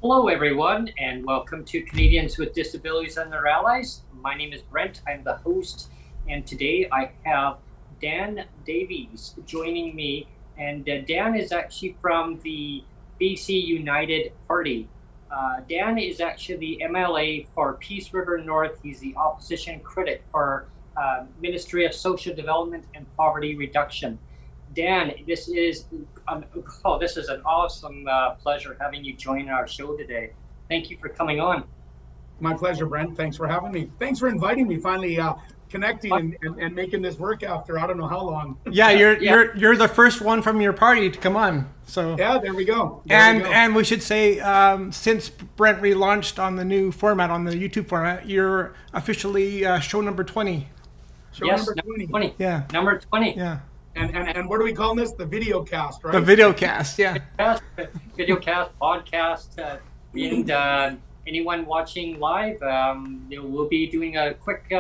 Hello everyone, and welcome to Canadians with Disabilities and their Allies. My name is Brent, I'm the host, and today I have Dan Davies joining me. And Dan is actually from the BC United Party. Dan is actually the MLA for Peace River North. He's the opposition critic for Ministry of Social Development and Poverty Reduction. Dan, this is an awesome pleasure having you join our show today. Thank you for coming on. My pleasure, Brent. Thanks for having me. Thanks for inviting me. Finally connecting and making this work after I don't know how long. Yeah, you're the first one from your party to come on. So yeah, there we go. And we should say since Brent relaunched on the new format, on the YouTube format, you're officially show number 20. Number 20. Yeah. Number 20. Yeah. And what are we calling this? The video cast, right? The video cast, yeah. Video cast, podcast, and anyone watching live, we'll be doing a quick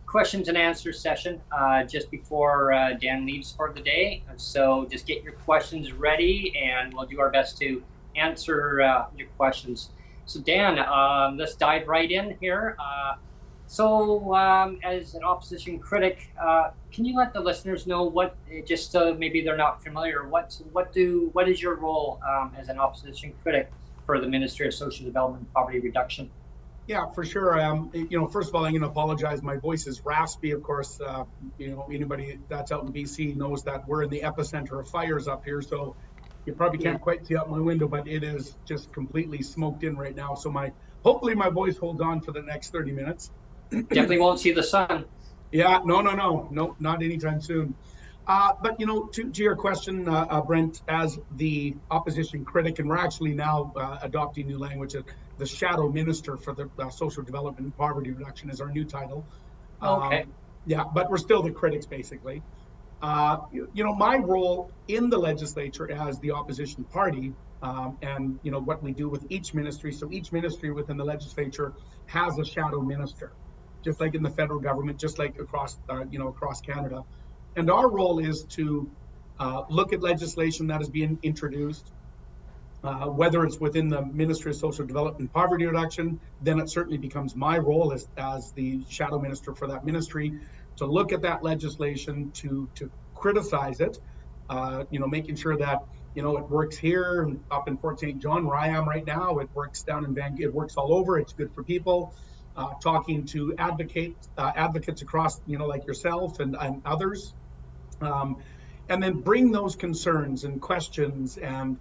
questions and answers session just before Dan leaves for the day. So just get your questions ready, and we'll do our best to answer your questions. So Dan, let's dive right in here. So as an opposition critic, can you let the listeners know what, just maybe they're not familiar, what is your role as an opposition critic for the Ministry of Social Development and Poverty Reduction? Yeah, for sure. First of all, I'm going to apologize. My voice is raspy, of course. Anybody that's out in BC knows that we're in the epicenter of fires up here. So you probably can't quite see out my window, but it is just completely smoked in right now. So hopefully my voice holds on for the next 30 minutes. Definitely won't see the sun. Yeah, no, not anytime soon. But to your question, Brent, as the opposition critic, and we're actually now adopting new language. The shadow minister for the social development and poverty reduction is our new title. Okay. Yeah, but we're still the critics, basically. My role in the legislature as the opposition party, and what we do with each ministry. So each ministry within the legislature has a shadow minister, just like in the federal government, just like across Canada. And our role is to look at legislation that is being introduced, whether it's within the Ministry of Social Development and Poverty Reduction. Then it certainly becomes my role as the shadow minister for that ministry to look at that legislation, to criticize it, making sure that it works here up in Fort St. John, where I am right now. It works down in Vancouver. It works all over. It's good for people. Talking to advocates across, like yourself and others, and then bring those concerns and questions and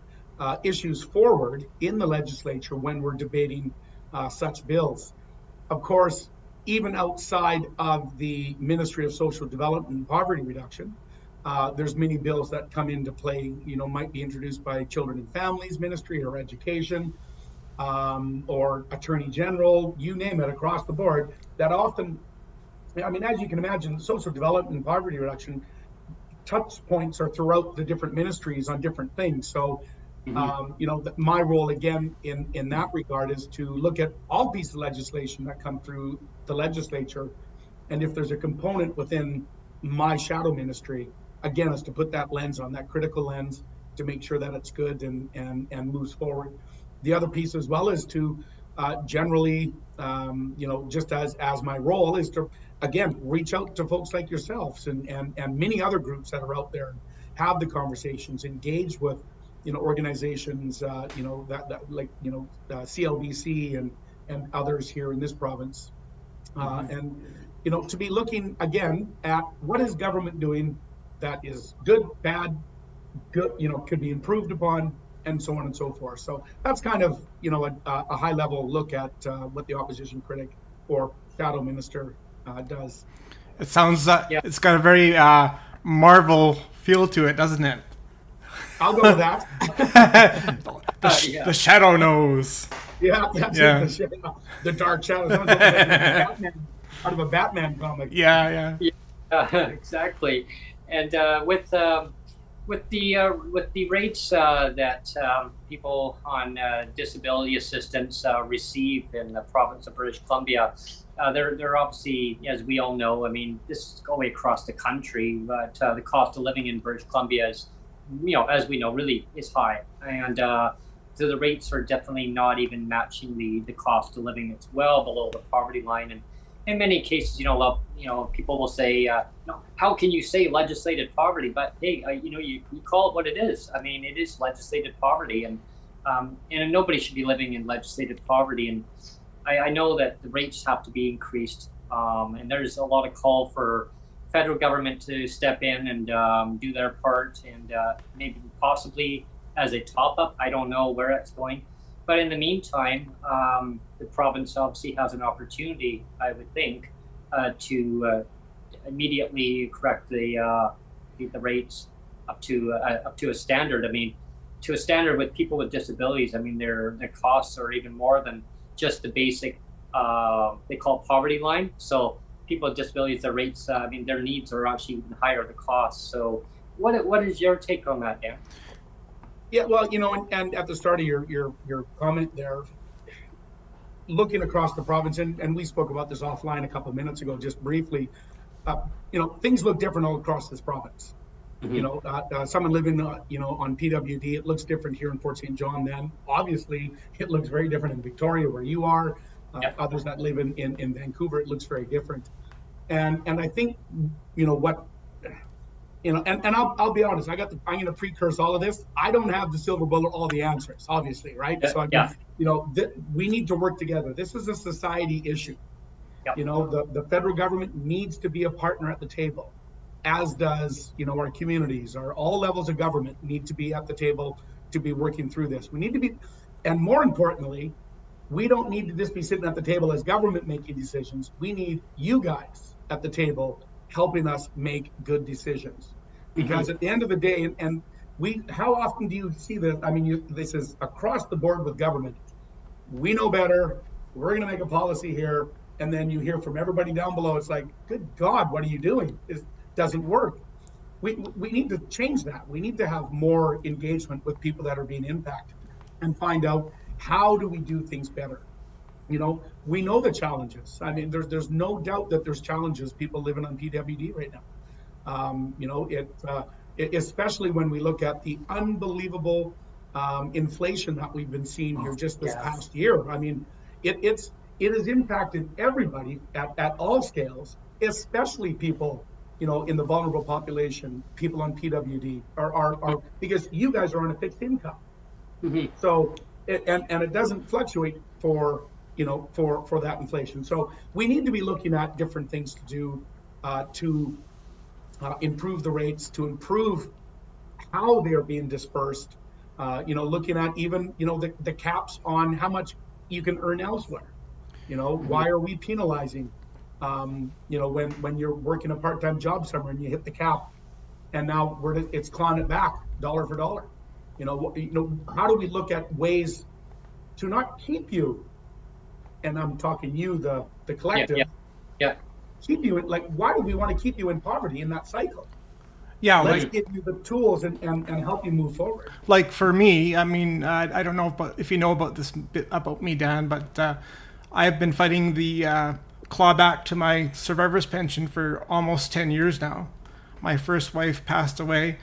issues forward in the legislature when we're debating such bills. Of course, even outside of the Ministry of Social Development and Poverty Reduction, there's many bills that come into play, might be introduced by Children and Families Ministry or Education, or Attorney General, you name it, across the board, that often, as you can imagine, social development and poverty reduction touch points are throughout the different ministries on different things. So, my role again in that regard is to look at all pieces of legislation that come through the legislature. And if there's a component within my shadow ministry, again, is to put that lens on, that critical lens, to make sure that it's good and moves forward. The other piece as well is to generally, just as my role is to, again, reach out to folks like yourselves and many other groups that are out there, have the conversations, engage with, organizations, CLBC and others here in this province. And, to be looking again at what is government doing that is good, bad, good, could be improved upon, and so on and so forth. So that's kind of, a high level look at what the opposition critic or shadow minister does. It sounds, it's got a very Marvel feel to it, doesn't it? I'll go with that. The shadow knows. Yeah, that's it. The dark shadow. Out of a Batman comic. Yeah. Exactly. And with the rates that people on disability assistance receive in the province of British Columbia, they're obviously, as we all know, I mean, this is going across the country, but the cost of living in British Columbia is, as we know, really is high. And so the rates are definitely not even matching the cost of living. It's well below the poverty line. And in many cases, people will say, how can you say legislated poverty? But hey, you call it what it is. I mean, it is legislated poverty, and nobody should be living in legislated poverty. And I know that the rates have to be increased, and there's a lot of call for federal government to step in and do their part, and maybe possibly as a top-up. I don't know where it's going. But in the meantime, the province obviously has an opportunity, I would think, to immediately correct the rates up to a standard. I mean, to a standard with people with disabilities. I mean, their costs are even more than just the basic. They call it poverty line. So people with disabilities, their rates. I mean, their needs are actually even higher. The costs. So, what is your take on that, Dan? Yeah, well, and at the start of your comment there, looking across the province, and we spoke about this offline a couple of minutes ago, just briefly, things look different all across this province. Mm-hmm. Someone living, on PWD, it looks different here in Fort St. John. Then obviously it looks very different in Victoria, where you are. Others that live in Vancouver, it looks very different. And I think, and I'll be honest, I'm going to precurse all of this. I don't have the silver bullet, all the answers, obviously, right? Yeah, so, we need to work together. This is a society issue. Yep. The federal government needs to be a partner at the table, as does, our communities, or all levels of government need to be at the table to be working through this. We need to be, and more importantly, we don't need to just be sitting at the table as government making decisions. We need you guys at the table helping us make good decisions, because at the end of the day, and how often do you see this? I mean, this is across the board with government. We know better. We're going to make a policy here, and then you hear from everybody down below. It's like, good God, what are you doing? It doesn't work. We need to change that. We need to have more engagement with people that are being impacted, and find out, how do we do things better? We know the challenges. I mean, there's no doubt that there's challenges, people living on PWD right now. Especially when we look at the unbelievable inflation that we've been seeing here just this past year. I mean, it has impacted everybody at all scales, especially people, in the vulnerable population, people on PWD, are because you guys are on a fixed income. Mm-hmm. So, and it doesn't fluctuate for that inflation. So we need to be looking at different things to do to improve the rates, to improve how they're being dispersed. Looking at even the caps on how much you can earn elsewhere. Why are we penalizing? When you're working a part-time job somewhere and you hit the cap, and now it's clawing it back dollar for dollar. How do we look at ways to not keep you, and I'm talking you, the collective, keep you in, why do we want to keep you in poverty in that cycle? Yeah, let's give you the tools and help you move forward. Like for me, I mean, I don't know if you know about this bit about me, Dan, but I've been fighting the clawback to my survivor's pension for almost 10 years now. My first wife passed away,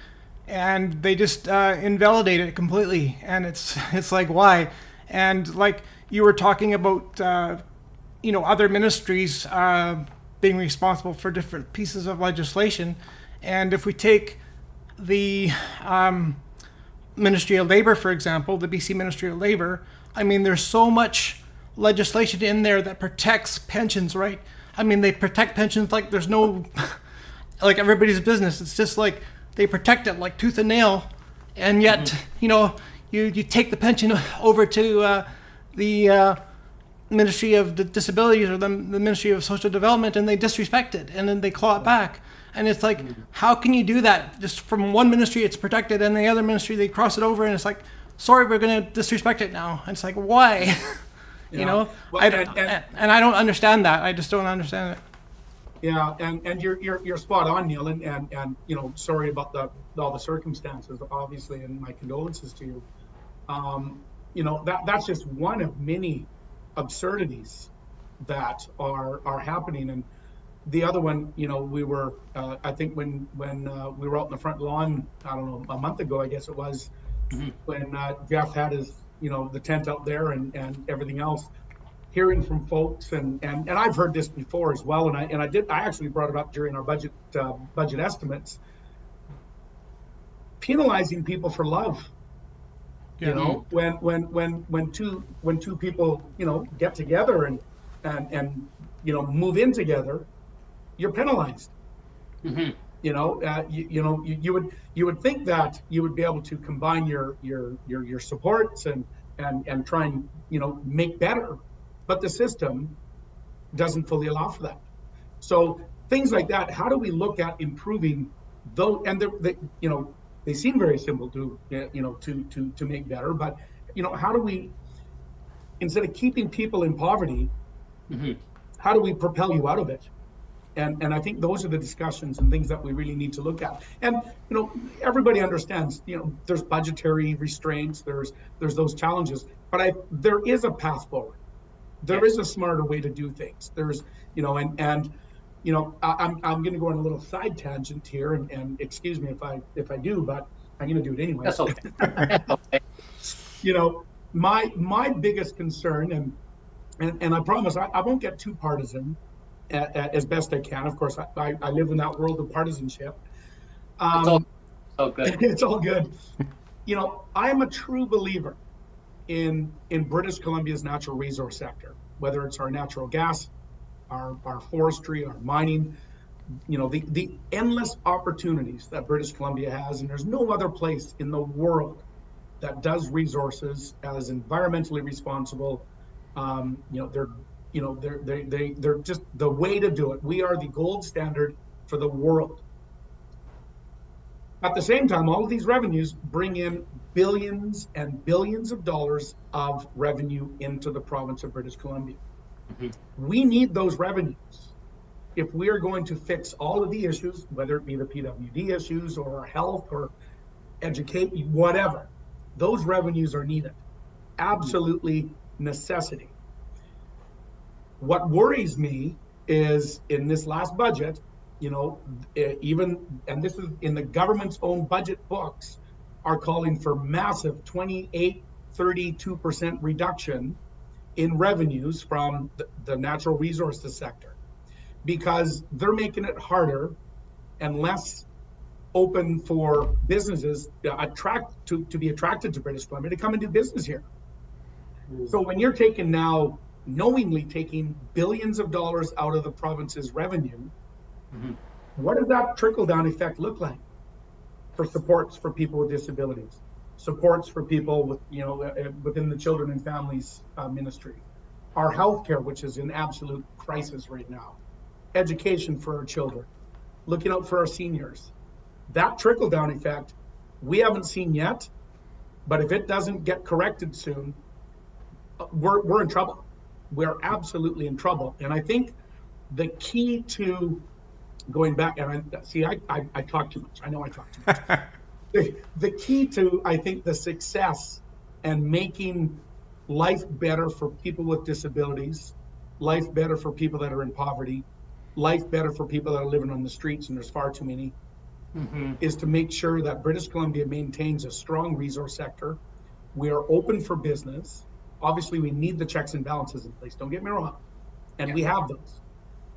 and they just invalidate it completely. And it's like, why? And like you were talking about, other ministries being responsible for different pieces of legislation. And if we take the Ministry of Labor, for example, the BC Ministry of Labor, I mean, there's so much legislation in there that protects pensions, right? I mean, they protect pensions like there's no, like everybody's business. It's just like they protect it like tooth and nail. And yet, you take the pension over to the Ministry of Disabilities or the Ministry of Social Development, and they disrespect it, and then they claw it back. And it's like, how can you do that? Just from one ministry it's protected, and the other ministry they cross it over, and it's like, sorry, we're going to disrespect it now. And it's like, why? You know, well, and I don't understand that. I just don't understand it. Yeah, and you're spot on, Neil, and you know, sorry about all the circumstances, obviously, and my condolences to you. You know, that's just one of many absurdities that are happening. And the other one, you know, we were I think when we were out in the front lawn, I don't know, a month ago, I guess it was, when Jeff had his, you know, the tent out there and everything else, hearing from folks, and I've heard this before as well, and I actually brought it up during our budget estimates, penalizing people for love. You know, when two people, you know, get together and you know, move in together, you're penalized. You know, you would think that you would be able to combine your supports and try and, you know, make better, but the system doesn't fully allow for that. So things like that, how do we look at improving those? And they you know, they seem very simple to, you know, to make better, but, you know, how do we, instead of keeping people in poverty, how do we propel you out of it? And I think those are the discussions and things that we really need to look at. And, you know, everybody understands, you know, there's budgetary restraints, there's those challenges, but there is a path forward. There is a smarter way to do things. There's, you know, and you know, I'm going to go on a little side tangent here, and excuse me if I do, but I'm going to do it anyway. That's okay. Okay. You know, my biggest concern, and I promise I won't get too partisan, as best I can. Of course, I live in that world of partisanship. It's all good. It's all good. You know, I am a true believer in British Columbia's natural resource sector, whether it's our natural gas, our forestry, our mining, you know, the endless opportunities that British Columbia has, and there's no other place in the world that does resources as environmentally responsible. They're just the way to do it. We are the gold standard for the world. At the same time, all of these revenues bring in billions and billions of dollars of revenue into the province of British Columbia. We need those revenues if we are going to fix all of the issues, whether it be the PWD issues or health or educate, whatever. Those revenues are needed. Absolutely necessity. What worries me is in this last budget, you know, and this is in the government's own budget books, are calling for massive 32% reduction in revenues from the natural resources sector, because they're making it harder and less open for businesses to be attracted to British Columbia to come and do business here. So when you're knowingly taking billions of dollars out of the province's revenue, what does that trickle-down effect look like for supports for people with disabilities, supports for people with, you know, within the children and families ministry, our healthcare, which is in absolute crisis right now, education for our children, looking out for our seniors? That trickle-down effect we haven't seen yet, but if it doesn't get corrected soon, we're in trouble. We're absolutely in trouble. And I think the key to going back, and I talk too much. I know I talk too much. The key to, I think, the success and making life better for people with disabilities, life better for people that are in poverty, life better for people that are living on the streets, and there's far too many, is to make sure that British Columbia maintains a strong resource sector. We are open for business. Obviously, we need the checks and balances in place. Don't get me wrong. And we have those.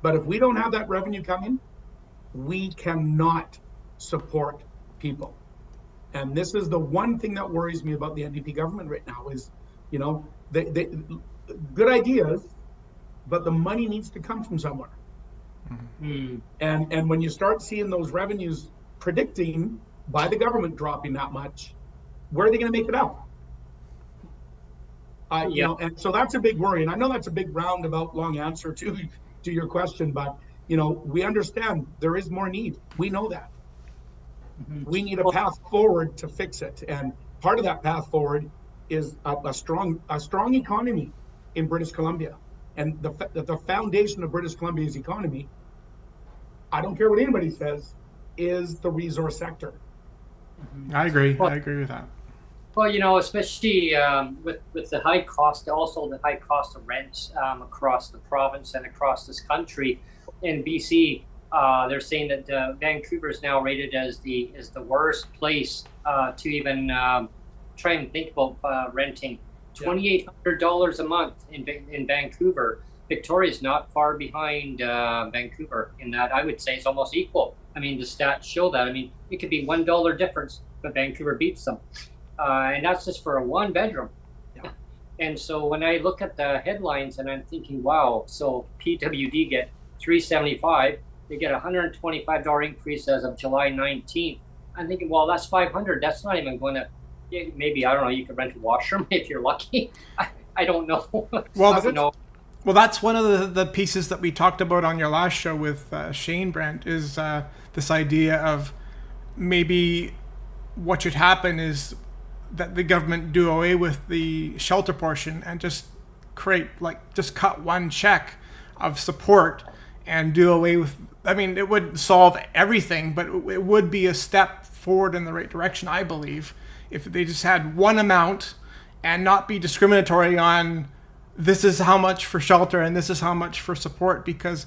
But if we don't have that revenue coming, we cannot support people. And this is the one thing that worries me about the NDP government right now is, you know, they good ideas, but the money needs to come from somewhere. And when you start seeing those revenues predicting by the government dropping that much, where are they going to make it up? You know, and so that's a big worry. And I know that's a big roundabout long answer to your question, but you know, we understand there is more need. We know that. We need a path forward to fix it, and part of that path forward is a strong economy in British Columbia, and the foundation of British Columbia's economy, I don't care what anybody says, is the resource sector. I agree. I agree with that. Well, you know, especially with the high cost, also the high cost of rent across the province and across this country. In BC, they're saying that Vancouver is now rated as the worst place to even try and think about renting. $2,800 a month in Vancouver. Victoria is not far behind Vancouver in that. I would say it's almost equal. I mean, the stats show that. I mean, it could be $1 difference, but Vancouver beats them. And that's just for a one bedroom. Yeah. And so when I look at the headlines and I'm thinking, wow, so PWD get $375, they get a $125 increase as of July 19th. I'm thinking, well, that's $500. That's not even going to, maybe, I don't know, you could rent a washroom if you're lucky. I don't know. Well, well, that's one of the pieces that we talked about on your last show with Shane, Brent, is this idea of maybe what should happen is that the government do away with the shelter portion and just just cut one check of support and do away with, I mean, it would solve everything, but it would be a step forward in the right direction, I believe, if they just had one amount and not be discriminatory on this is how much for shelter and this is how much for support, because,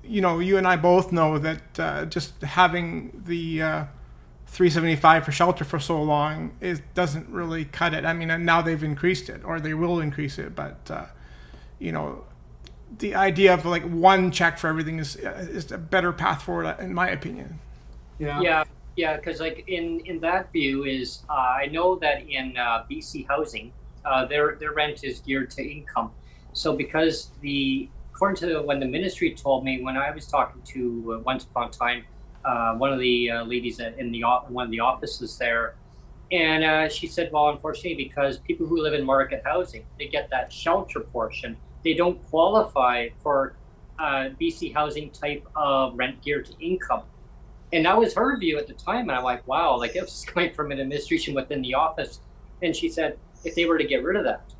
you know, you and I both know that just having the $375 for shelter for so long, it doesn't really cut it. I mean, and now they've increased it, or they will increase it, but you know, the idea of like one check for everything is a better path forward, in my opinion. Yeah, because like in that view is I know that in BC housing, their rent is geared to income. So because according to when the ministry told me, when I was talking to once upon a time one of the ladies in one of the offices there, and she said, well, unfortunately, because people who live in market housing, they get that shelter portion, they don't qualify for BC housing type of rent geared to income. And that was her view at the time, and I'm like, wow, like it was coming from an administration within the office. And she said, if they were to get rid of that,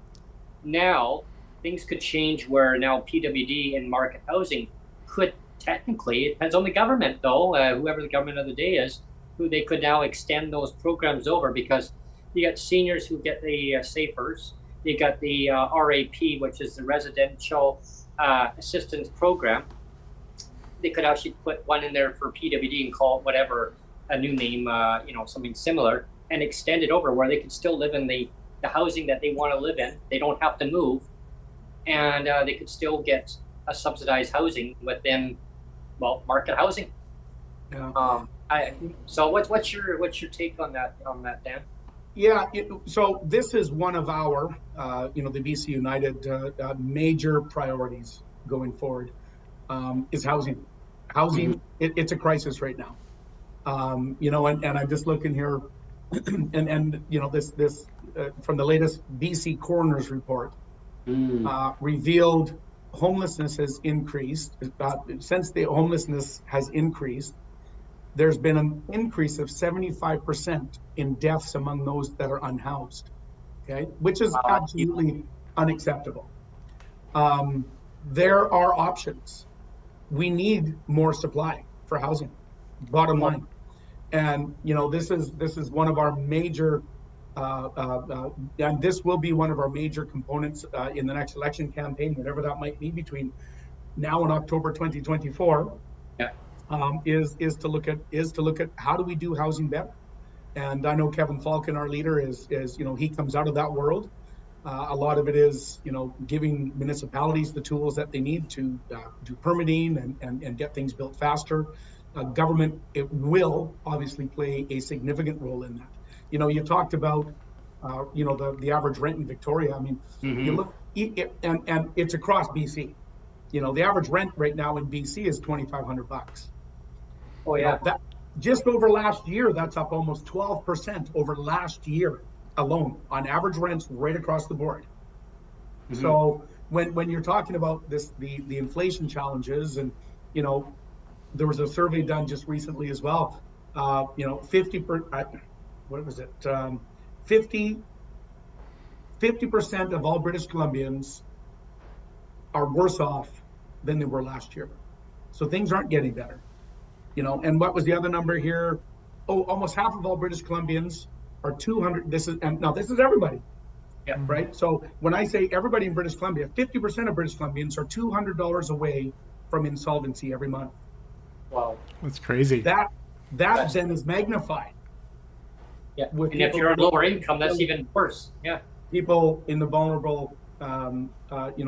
now things could change where now PWD and market housing could technically, it depends on the government though, whoever the government of the day is, who they could now extend those programs over, because you got seniors who get the SAFERs, you got the RAP, which is the Residential Assistance Program. They could actually put one in there for PWD and call it whatever, a new name, you know, something similar, and extend it over where they could still live in the housing that they want to live in. They don't have to move, and they could still get a subsidized housing within, well, market housing. Yeah. So what's your take on that, Dan? Yeah. So this is one of our, you know, the BC United major priorities going forward, is housing. Housing, it's a crisis right now. You know, and I'm just looking here, and you know, this from the latest BC Coroner's report revealed homelessness has increased. Since the homelessness has increased, there's been an increase of 75% in deaths among those that are unhoused, okay, which is absolutely unacceptable. There are options. We need more supply for housing, bottom line. And you know, this is one of our major and this will be one of our major components in the next election campaign, whatever that might be between now and October 2024. Yeah. Is to look at how do we do housing better. And I know Kevin Falcon, our leader, is you know, he comes out of that world. A lot of it is, you know, giving municipalities the tools that they need to do permitting and get things built faster. Government, it will obviously play a significant role in that. You know, you talked about, you know, the average rent in Victoria. I mean, you look, and it's across BC. You know, the average rent right now in BC is $2,500. Oh yeah. That just over last year, that's up almost 12% over last year alone on average rents right across the board. So when you're talking about this, the inflation challenges, and there was a survey done just recently as well. 50% of all British Columbians are worse off than they were last year. So things aren't getting better. And what was the other number here? Oh, almost half of all British Columbians are 200. This is everybody. Yeah. Right. So when I say everybody in British Columbia, 50% of British Columbians are $200 away from insolvency every month. Wow. That's crazy. That then is magnified. Yeah. And if you're on lower income, that's even worse. Yeah. People in the vulnerable,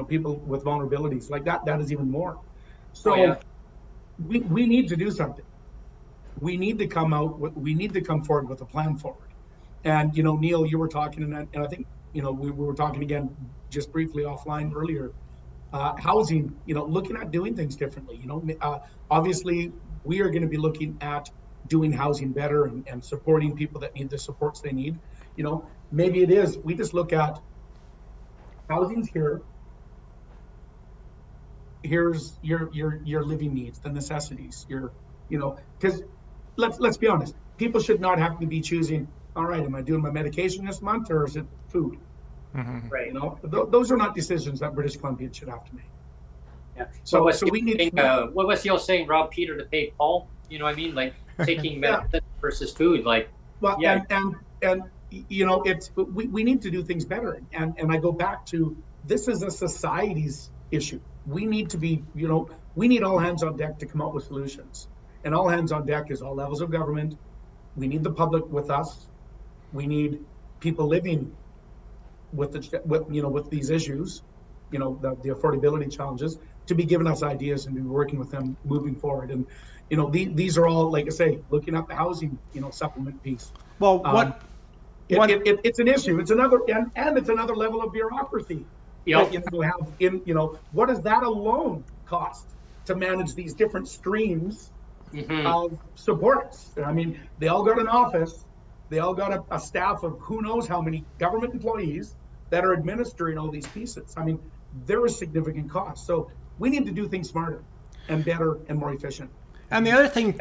people with vulnerabilities like that is even more. So we need to do something. We need to come forward with a plan forward. And, Neil, you were talking, and I think, we were talking again just briefly offline earlier, housing, looking at doing things differently. Obviously, we are going to be looking at doing housing better and supporting people that need the supports they need. Maybe it is, we just look at housing's here. Here's your living needs, the necessities, because let's be honest, people should not have to be choosing, all right, am I doing my medication this month or is it food? Right. Those are not decisions that British Columbians should have to make. Yeah. So we need to, what was the old saying, rob Peter to pay Paul? You know what I mean? Like taking medicine versus food. Like, well, yeah. And it's, we need to do things better. And I go back to, this is a society's issue. We need to be, we need all hands on deck to come up with solutions. And all hands on deck is all levels of government. We need the public with us. We need people living with these issues, the affordability challenges, to be giving us ideas and be working with them moving forward. And these are all, like I say, looking at the housing supplement piece. Well, it's an issue. It's another and it's another level of bureaucracy. What does that alone cost to manage these different streams of supports? I mean, they all got an office. They all got a staff of who knows how many government employees that are administering all these pieces. I mean, there is significant cost. So we need to do things smarter and better and more efficient. And the other thing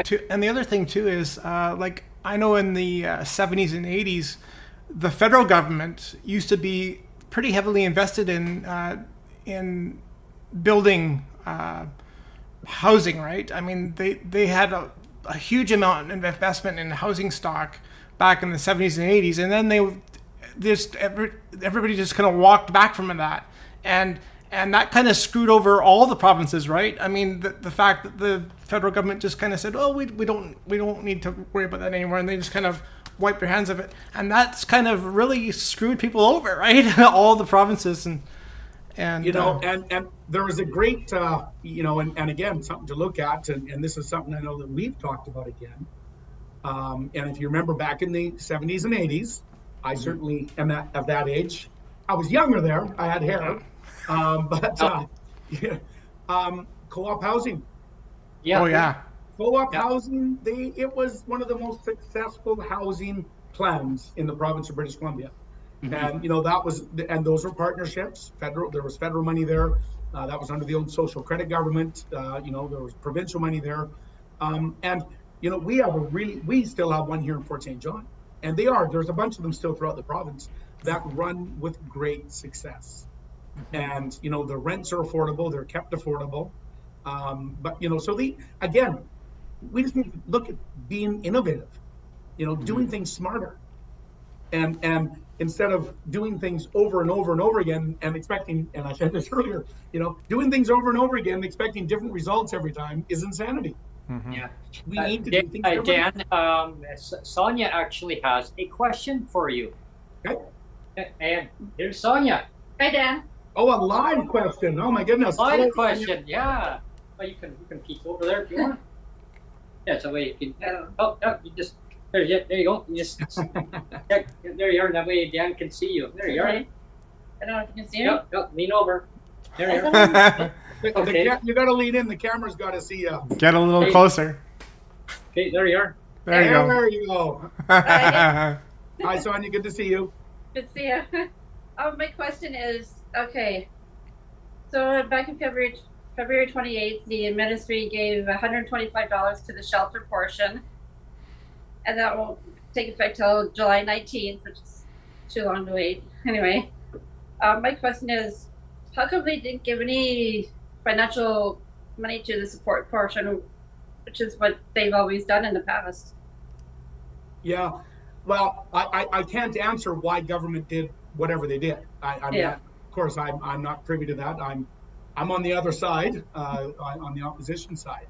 too is, like, I know in the 70s and 80s, the federal government used to be pretty heavily invested in building housing, right? I mean, they had a huge amount of investment in housing stock back in the 70s and 80s, and then everybody just kind of walked back from that, and that kind of screwed over all the provinces, right? I mean, the fact that the federal government just kind of said, oh, we don't need to worry about that anymore, and they just kind of wiped their hands of it, and that's kind of really screwed people over, right? All the provinces and and there was a great and again, something to look at, and this is something I know that we've talked about again. And if you remember back in the 70s and 80s, I certainly am of that age. I was younger there. I had hair. Co-op housing. Yeah. Oh yeah. Co-op housing. It was one of the most successful housing plans in the province of British Columbia. And those were partnerships. There was federal money there. That was under the old social credit government. There was provincial money there. We still have one here in Fort St. John, and there's a bunch of them still throughout the province that run with great success. And the rents are affordable, they're kept affordable. We just need to look at being innovative, doing things smarter, and instead of doing things over and over and over again and expecting, and I said this earlier, doing things over and over again, expecting different results every time is insanity. Yeah. We need to do things Dan, Sonia actually has a question for you. Okay. And here's Sonia. Hi, Dan. Oh, a live question. Oh my goodness. Live question, yeah. Well, you can peek over there if you want. Yeah, so way you can. You just there you go. You just check. There you are. That way Dan can see you. There you are. I don't know if you can see me. Yep. Lean over. There you are. Okay. You got to lean in. The camera's got to see you. Get a little closer. Okay, there you are. There you go. There you go. Hi. Hi, Sonia. Good to see you. Good to see you. My question is, Okay. So back in February 28th, the ministry gave $125 to the shelter portion, and that won't take effect till July 19th, which is too long to wait. Anyway, my question is, how come they didn't give any financial money to the support portion, which is what they've always done in the past? Yeah, well, I can't answer why government did whatever they did. I mean, Yeah. of course, I'm not privy to that. I'm on the other side, on the opposition side.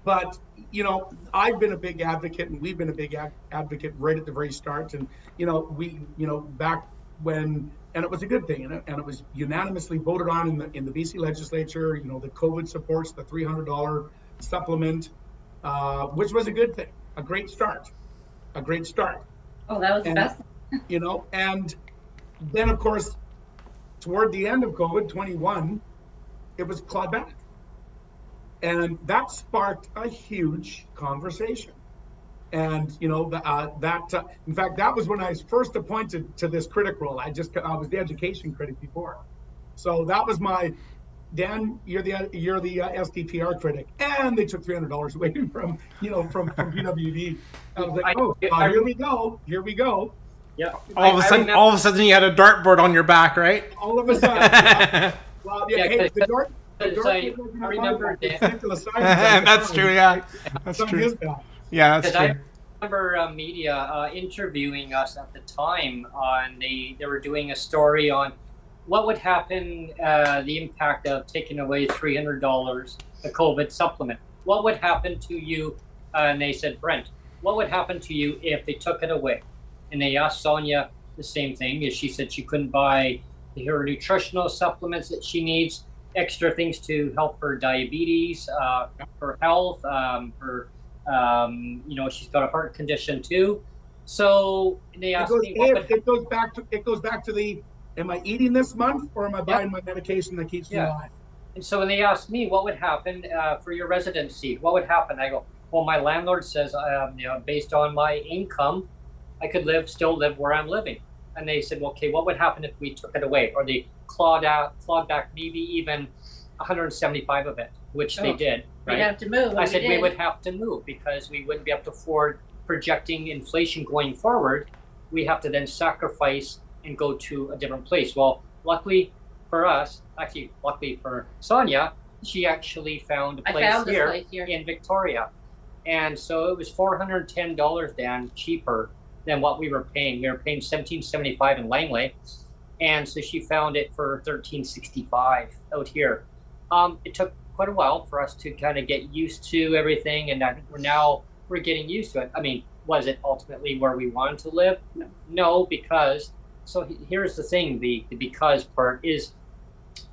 But I've been a big advocate, and we've been a big advocate right at the very start. And back when, and it was a good thing, and it was unanimously voted on in the BC legislature. The COVID supports, the $300 supplement, which was a good thing, a great start. Oh, that was the best. And then of course, toward the end of COVID 21, it was clawback. And that sparked a huge conversation. And in fact, that was when I was first appointed to this critic role. I was the education critic before. So that was my, Dan, you're the SDPR critic, and they took $300 away from PWD. I was like, here we go. Yeah. All of a sudden, you had a dartboard on your back, right? All of a sudden. Yeah. Well, yeah, hey, the dart. I remember That's true. Yeah, that's true. Yeah, that's true. I remember media interviewing us at the time, and they were doing a story on what would happen, the impact of taking away $300, the COVID supplement. What would happen to you? And they said, Brent, what would happen to you if they took it away? And they asked Sonia the same thing. Is she said she couldn't buy her nutritional supplements that she needs, extra things to help her diabetes, her health, she's got a heart condition too. So they asked me, it goes back to the, am I eating this month, or am I buying my medication that keeps me alive? And so when they asked me what would happen for your residency, what would happen? I go, well, my landlord says, based on my income, I could still live where I'm living. And they said, well, okay, what would happen if we took it away, or they clawed back maybe even 175 of it, which they did. Right? We'd have to move. I said we would have to move because we wouldn't be able to afford projecting inflation going forward. We have to then sacrifice and go to a different place. Well, luckily for us, luckily for Sonia, she actually found a place here in Victoria. And so it was $410, Dan, cheaper than what we were paying. We were paying $17.75 in Langley. And so she found it for $13.65 out here. It took quite a while for us to kind of get used to everything, and I think we're getting used to it. I mean, was it ultimately where we wanted to live? No, because here's the thing, the because part is,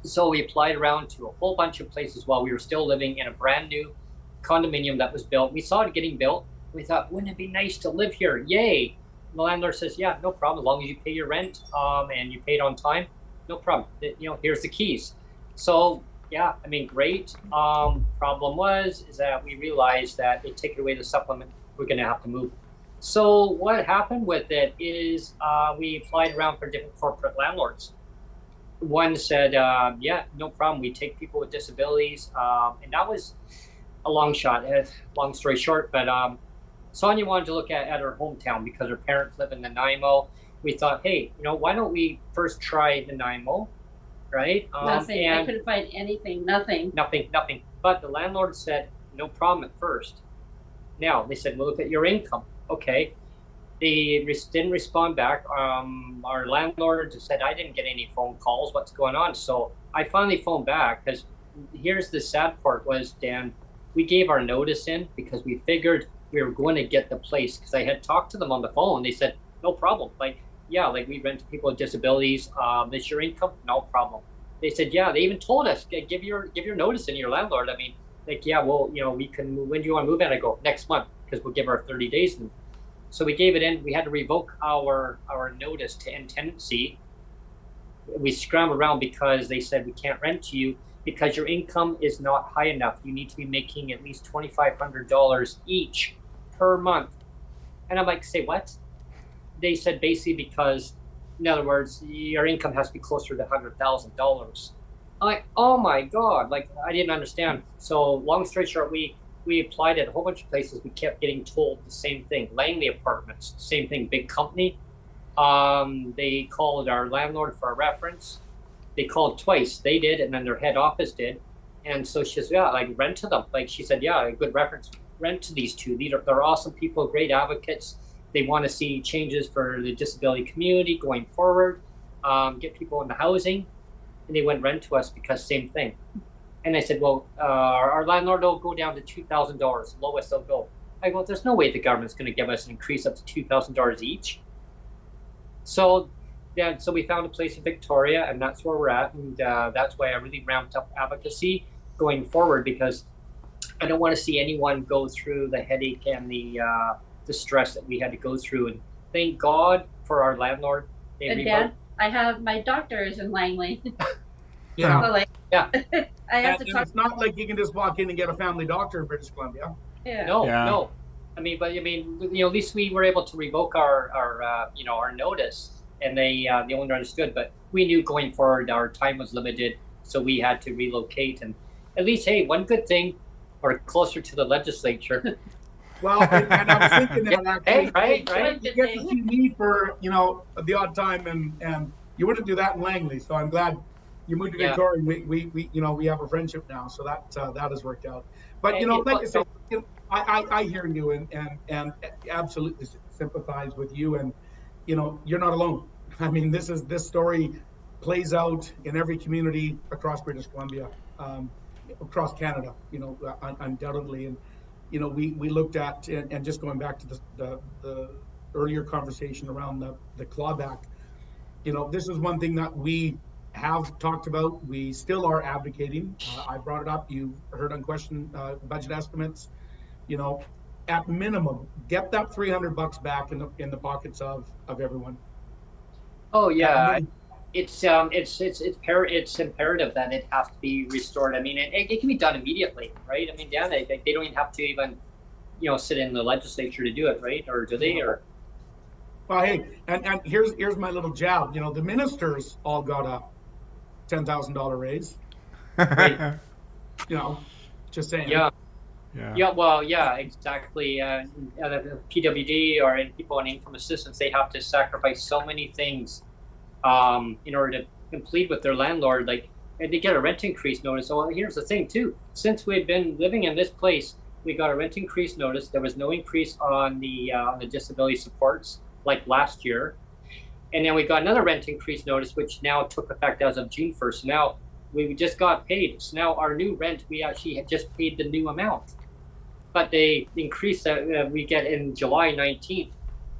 so we applied around to a whole bunch of places while we were still living in a brand new condominium that was built. We saw it getting built. We thought, wouldn't it be nice to live here? Yay! The landlord says, yeah, no problem, as long as you pay your rent and you pay it on time, no problem. Here's the keys. So yeah, I mean, great. Problem is that we realized that they take away the supplement, we're going to have to move. So what happened with it is we applied around for different corporate landlords. One said, yeah, no problem. We take people with disabilities. And that was a long shot, long story short. But Sonia wanted to look at her hometown because her parents live in Nanaimo. We thought, hey, why don't we first try Nanaimo? Right? Nothing. I couldn't find anything. Nothing. But the landlord said, no problem at first. Now, they said, well, look at your income. Okay. They didn't respond back. Our landlord just said, I didn't get any phone calls. What's going on? So I finally phoned back, because here's the sad part was, Dan, we gave our notice in because we figured we were going to get the place, because I had talked to them on the phone. They said, no problem. We rent to people with disabilities. Is your income? No problem. They said, yeah. They even told us, give your notice in, your landlord. I mean, yeah, well, we can move. When do you want to move in? I go, next month, because we'll give our 30 days. And so we gave it in. We had to revoke our notice to end tenancy. We scrambled around because they said we can't rent to you because your income is not high enough. You need to be making at least $2,500 each per month. And I'm like, say what? They said basically because in other words, your income has to be closer to $100,000. I'm like, oh my God, like I didn't understand. So long story short, we applied at a whole bunch of places. We kept getting told the same thing. Langley Apartments, same thing, big company. They called our landlord for a reference. They called twice. They did, and then their head office did. And so she says, yeah, like rent to them. Like she said, yeah, a good reference. Rent to these two. They're awesome people, great advocates. They want to see changes for the disability community going forward, get people into housing. And they went rent to us because same thing. And I said, well, our landlord will go down to $2,000, lowest they'll go. I go, there's no way the government's going to give us an increase up to $2,000 each. So we found a place in Victoria, and that's where we're at. And that's why I really ramped up advocacy going forward, because I don't want to see anyone go through the headache and the stress that we had to go through. And thank God for our landlord. And Dad, I have my doctors in Langley. Yeah. So like, Yeah. I have to And talk. it's not like you can just walk in and get a family doctor in British Columbia. Yeah. No. At least we were able to revoke our notice, and the owner understood. But we knew going forward our time was limited, so we had to relocate. And at least, hey, one good thing, we're closer to the legislature. Well, and I was thinking that actually, right. you get to see me for the odd time, and you wouldn't do that in Langley. So I'm glad you moved to Victoria. We have a friendship now, so that has worked out. But like I said, I hear you and absolutely sympathize with you, and you're not alone. I mean, this story plays out in every community across British Columbia, across Canada, undoubtedly. And we looked at, and just going back to the earlier conversation around the clawback, this is one thing that we have talked about. We still are advocating. I brought it up. You've heard unquestioned budget estimates. At minimum, get that $300 back in the pockets of everyone. Oh yeah, it's imperative that it has to be restored. I mean, it can be done immediately, right? I mean, Dan, they don't even have to even sit in the legislature to do it, right? Or do they? Or well, hey, and here's my little jab. The ministers all got a $10,000 raise. Right. Just saying. Yeah, well, yeah, exactly. The PWD or people on income assistance, they have to sacrifice so many things in order to complete with their landlord. Like, and they get a rent increase notice. So here's the thing too. Since we've been living in this place, we got a rent increase notice. There was no increase on the disability supports like last year. And then we got another rent increase notice, which now took effect as of June 1st. Now we just got paid. So now our new rent, we actually had just paid the new amount. But the increase that we get in July 19th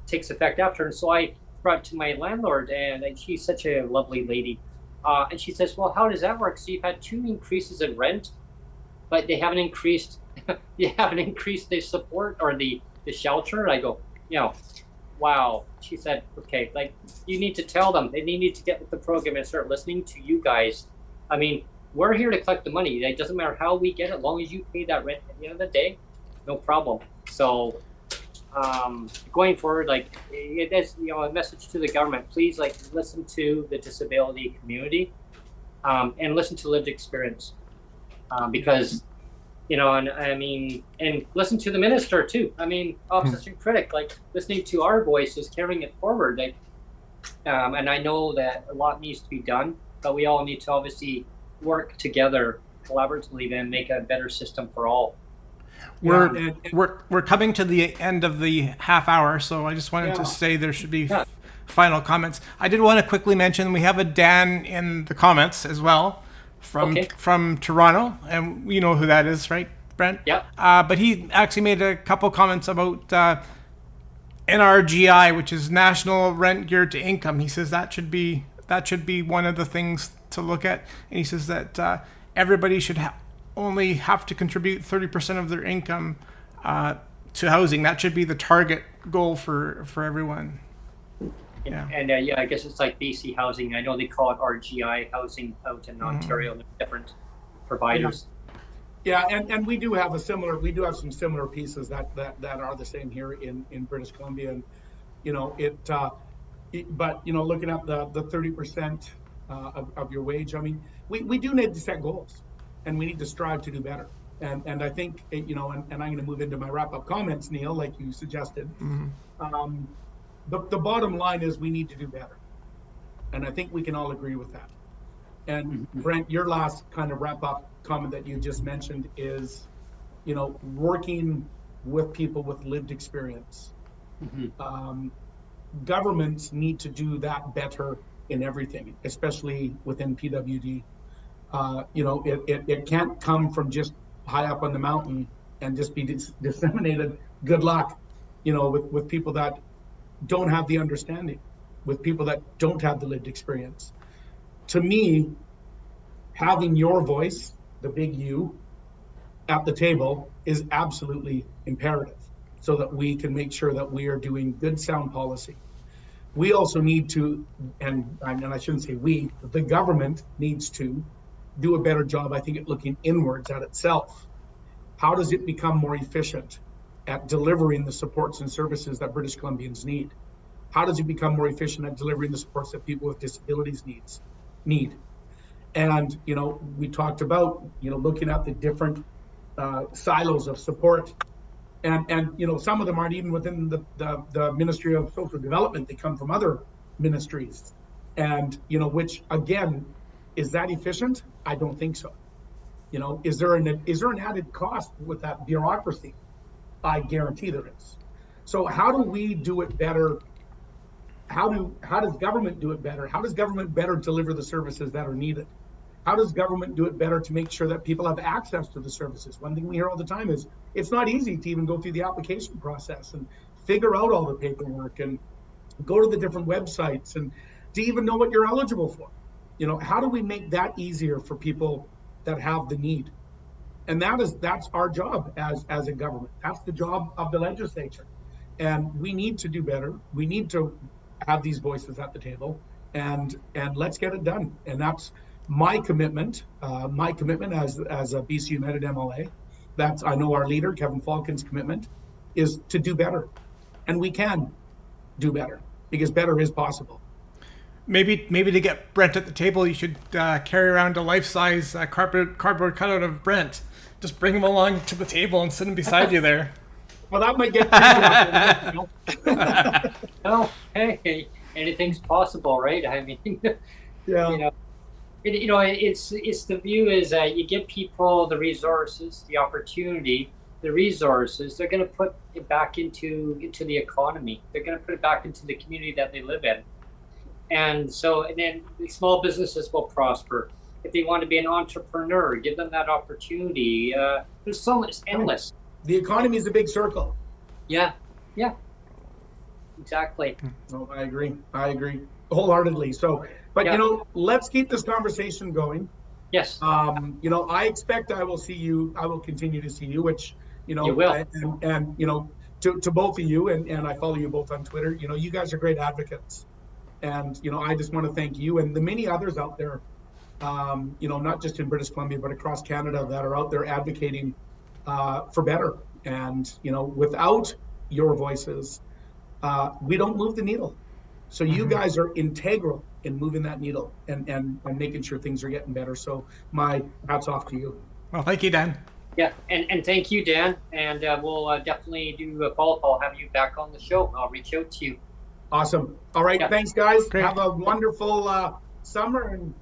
takes effect after. And so I brought it to my landlord, and she's such a lovely lady. And she says, well, how does that work? So you've had 2 increases in rent, but they haven't increased the support or the shelter. I go, wow. She said, okay, like you need to tell them. They need to get with the program and start listening to you guys. I mean, we're here to collect the money. It doesn't matter how we get it, as long as you pay that rent at the end of the day, no problem. So going forward, like it is, a message to the government, please, like listen to the disability community and listen to lived experience because and I mean, and listen to the minister too. I mean, opposition critic, like listening to our voices, carrying it forward. Like, and I know that a lot needs to be done, but we all need to obviously work together collaboratively and make a better system for all. We're coming to the end of the half hour, so I just wanted to say there should be final comments. I did want to quickly mention we have a Dan in the comments as well from Toronto, and you know who that is, right, Brent? Yeah. But he actually made a couple comments about NRGI, which is National Rent Geared to Income. He says that should be one of the things to look at, and he says that everybody should only have to contribute 30% of their income to housing. That should be the target goal for everyone. Yeah. And I guess it's like BC Housing. I know they call it RGI Housing out in Ontario. They're different providers. Yeah, and we do have some similar pieces that are the same here in British Columbia, and but looking at the 30% of your wage, I mean, we do need to set goals, and we need to strive to do better. And I think and I'm going to move into my wrap-up comments, Neil, like you suggested. The bottom line is we need to do better, and I think we can all agree with that. And Brent, your last kind of wrap-up comment that you just mentioned is, working with people with lived experience. Governments need to do that better in everything, especially within PWD. It can't come from just high up on the mountain and just be disseminated. Good luck, with people that don't have the understanding, with people that don't have the lived experience. To me, having your voice, the big U, at the table is absolutely imperative, so that we can make sure that we are doing good, sound policy. We also need to, and I shouldn't say we, the government needs to do a better job, I think, at looking inwards at itself. How does it become more efficient at delivering the supports and services that British Columbians need? How does it become more efficient at delivering the supports that people with disabilities need? And, we talked about, looking at the different silos of support. And some of them aren't even within the Ministry of Social Development. They come from other ministries. And, which, again, is that efficient? I don't think so. Is there an added cost with that bureaucracy? I guarantee there is. So how do we do it better? How does government do it better? How does government better deliver the services that are needed? How does government do it better to make sure that people have access to the services? One thing we hear all the time is it's not easy to even go through the application process and figure out all the paperwork and go to the different websites and to even know what you're eligible for. How do we make that easier for people that have the need? And that's our job as a government. That's the job of the legislature. And we need to do better. We need to have these voices at the table, and let's get it done. And that's my commitment as a BC United MLA. That's, I know, our leader, Kevin Falcon's commitment is to do better. And we can do better, because better is possible. Maybe to get Brent at the table, you should carry around a life-size cardboard cutout of Brent. Just bring him along to the table and sit him beside you there. Well, that might get No, hey, anything's possible, right? I mean, yeah. It's the view is that you give people the resources, the opportunity, the resources. They're going to put it back into the economy. They're going to put it back into the community that they live in. And then the small businesses will prosper. If they want to be an entrepreneur, give them that opportunity. There's so much, endless. The economy is a big circle. Yeah, exactly. No, I agree wholeheartedly. So, but let's keep this conversation going. Yes. I expect I will continue to see you, which, you will. And to both of you, and I follow you both on Twitter, you guys are great advocates. And, I just want to thank you and the many others out there, not just in British Columbia, but across Canada, that are out there advocating for better. And, without your voices, we don't move the needle. So you guys are integral in moving that needle and making sure things are getting better. So my hats off to you. Well, thank you, Dan. Yeah, and thank you, Dan. And we'll definitely do a follow-up. I'll have you back on the show. I'll reach out to you. Awesome. All right. Yeah. Thanks, guys. Great. Have a wonderful summer. And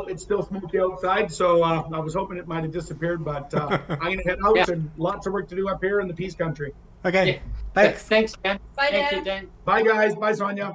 it's still smoky outside, so I was hoping it might have disappeared, but I'm going to head out and lots of work to do up here in the Peace Country. Okay. Yeah. Thanks. Thanks, Dan. Bye, Thank Dan. you, Dan. Bye, guys. Bye, Sonia.